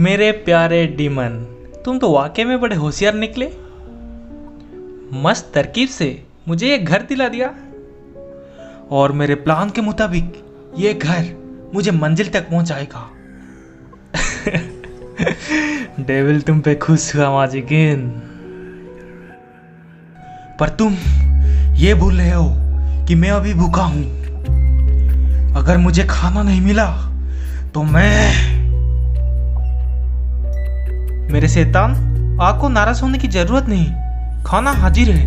मेरे प्यारे डीमन, तुम तो वाकई में बड़े होशियार निकले। मस्त तरकीब से मुझे ये घर दिला दिया और मेरे प्लान के मुताबिक ये घर मुझे मंजिल तक पहुंचाएगा। डेविल तुम पे खुश हुआ माजिकिन, पर तुम ये भूल रहे हो कि मैं अभी भूखा हूं। अगर मुझे खाना नहीं मिला तो मेरे शैतान, आपको नाराज होने की जरूरत नहीं, खाना हाजिर है।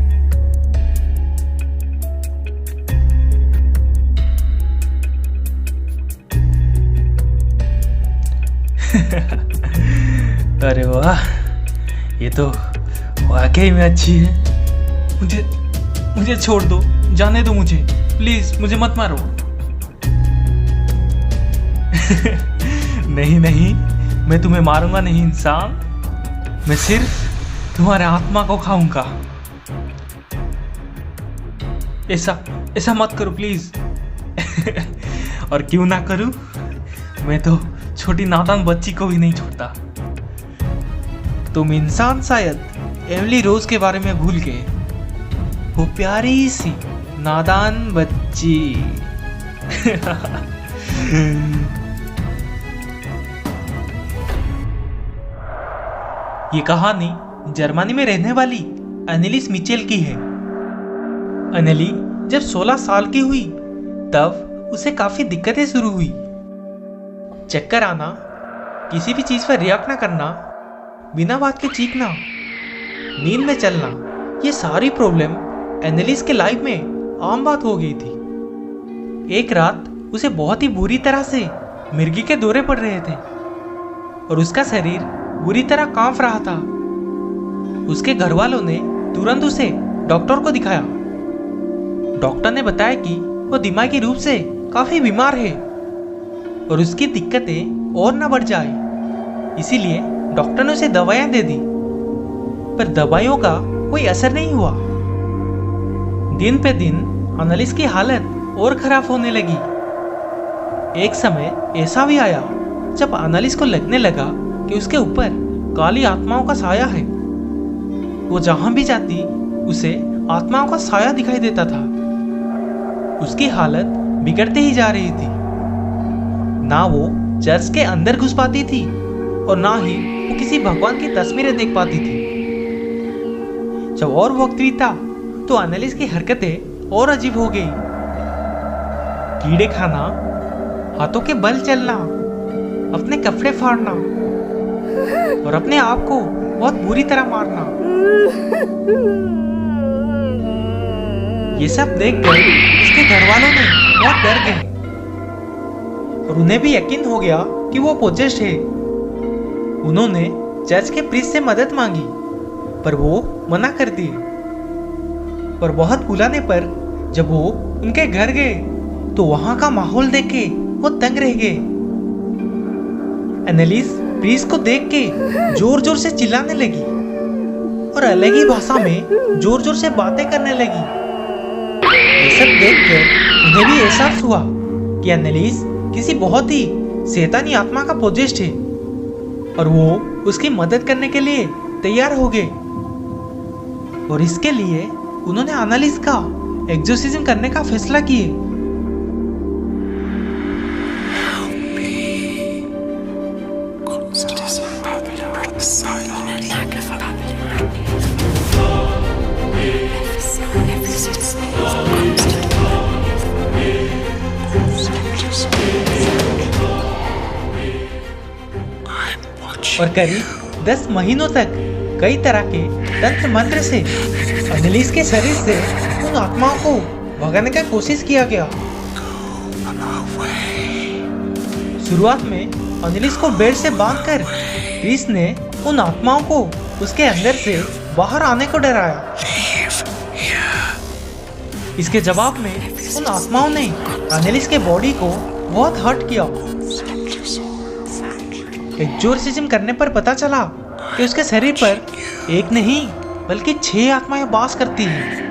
अरे वाह, ये तो वाकई में अच्छी है। मुझे छोड़ दो, जाने दो मुझे, प्लीज मुझे मत मारो। नहीं नहीं, मैं तुम्हें मारूंगा नहीं इंसान, मैं सिर्फ तुम्हारे आत्मा को खाऊंगा। ऐसा मत करो प्लीज। और क्यों ना करूं, मैं तो छोटी नादान बच्ची को भी नहीं छोड़ता। तुम इंसान शायद एमिली रोज के बारे में भूल गए, वो प्यारी सी नादान बच्ची। ये कहानी जर्मनी में रहने वाली अनेलिस मिचेल की है। अनेली जब 16 साल की हुई तब उसे काफी दिक्कतें शुरू हुई। चक्कर आना, किसी भी चीज पर रिएक्ट ना करना, बिना बात के चीखना, नींद में चलना, ये सारी प्रॉब्लम एनेलिस के लाइफ में आम बात हो गई थी। एक रात उसे बहुत ही बुरी तरह से मिर्गी के दौरे पड़ रहे थे और उसका शरीर बुरी तरह कांप रहा था। उसके घर वालों ने तुरंत उसे डॉक्टर को दिखाया। डॉक्टर ने बताया कि वो दिमागी रूप से काफी बीमार है और उसकी दिक्कतें और न बढ़ जाए, इसीलिए डॉक्टर ने उसे दवाइयां दे दी, पर दवाइयों का कोई असर नहीं हुआ। दिन पे दिन अनलिस की हालत और खराब होने लगी। एक समय ऐसा भी आया जब अनलिस को लगने लगा कि उसके ऊपर काली आत्माओं का साया है। वो जहां भी जाती उसे आत्माओं का साया दिखाई देता था। उसकी हालत बिगड़ते ही जा रही थी। ना वो चर्च के अंदर घुस पाती थी और ना ही वो किसी भगवान की तस्वीरें देख पाती थी। जब और वक्त बीता तो अनलिस की हरकतें और अजीब हो गई। कीड़े खाना, हाथों के बल चलना, अपने कपड़े फाड़ना और अपने आप को बहुत बुरी तरह मारना। ये सब देखकर उसके घर वालों ने बहुत डर गए और उन्हें भी यकीन हो गया कि वो पोजेस्ड है। उन्होंने चर्च के प्रीस्ट से मदद मांगी, पर वो मना कर दिए। पर बहुत बुलाने पर जब वो उनके घर गए तो वहां का माहौल देख के वो दंग रह गए। एनेलिस प्रीस्ट को देख के जोर जोर से चिल्लाने लगी और अलग ही भाषा में जोर जोर से बातें करने लगी। ये सब देखकर उन्हें भी एहसास हुआ कि एनेलिस किसी बहुत ही शैतानी आत्मा का पोजेस्ड है और वो उसकी मदद करने के लिए तैयार हो गए। और इसके लिए उन्होंने एनेलिस का एक्सोर्सिज्म करने का फैसला किए। और करीब 10 महीनों तक कई तरह के तंत्र मंत्र से अनलिस के शरीर से उन आत्माओं को भगाने का कोशिश किया गया। शुरुआत में अनलिस को बेड से बांधकर प्रीस्ट ने उन आत्माओं को उसके अंदर से बाहर आने को डराया। इसके जवाब में उन आत्माओं ने अनलिस के बॉडी को बहुत हर्ट किया। एक्सोर्सिज्म करने पर पता चला कि उसके शरीर पर एक नहीं बल्कि 6 आत्माएं वास करती हैं।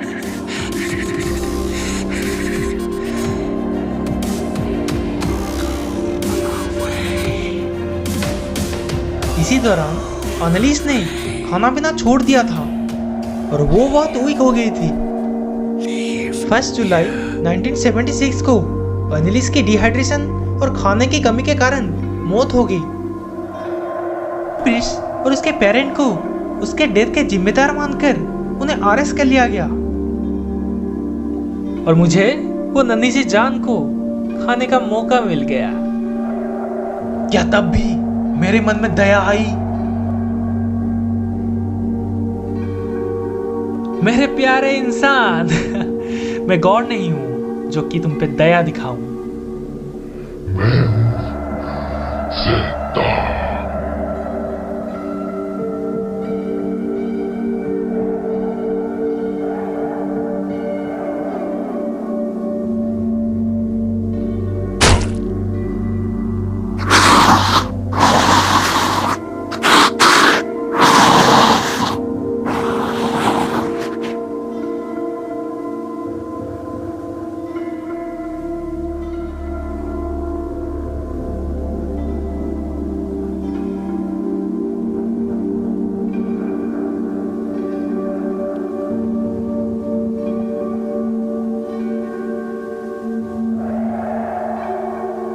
दौरान अनलीस ने खाना पीना छोड़ दिया था और वो बहुत वीक हो गई थी। 1 जुलाई 1976 को अनलीस की डिहाइड्रेशन और खाने की कमी के कारण मौत हो गई। प्रिंस और उसके पेरेंट को उसके डेथ के जिम्मेदार मानकर उन्हें अरेस्ट कर लिया गया और मुझे वो नन्ही सी जान को खाने का मौका मिल गया। क्या तब भी मेरे मन में दया आई? मेरे प्यारे इंसान, मैं गॉड नहीं हूं जो कि तुम पे दया दिखाऊं। मैं हूँ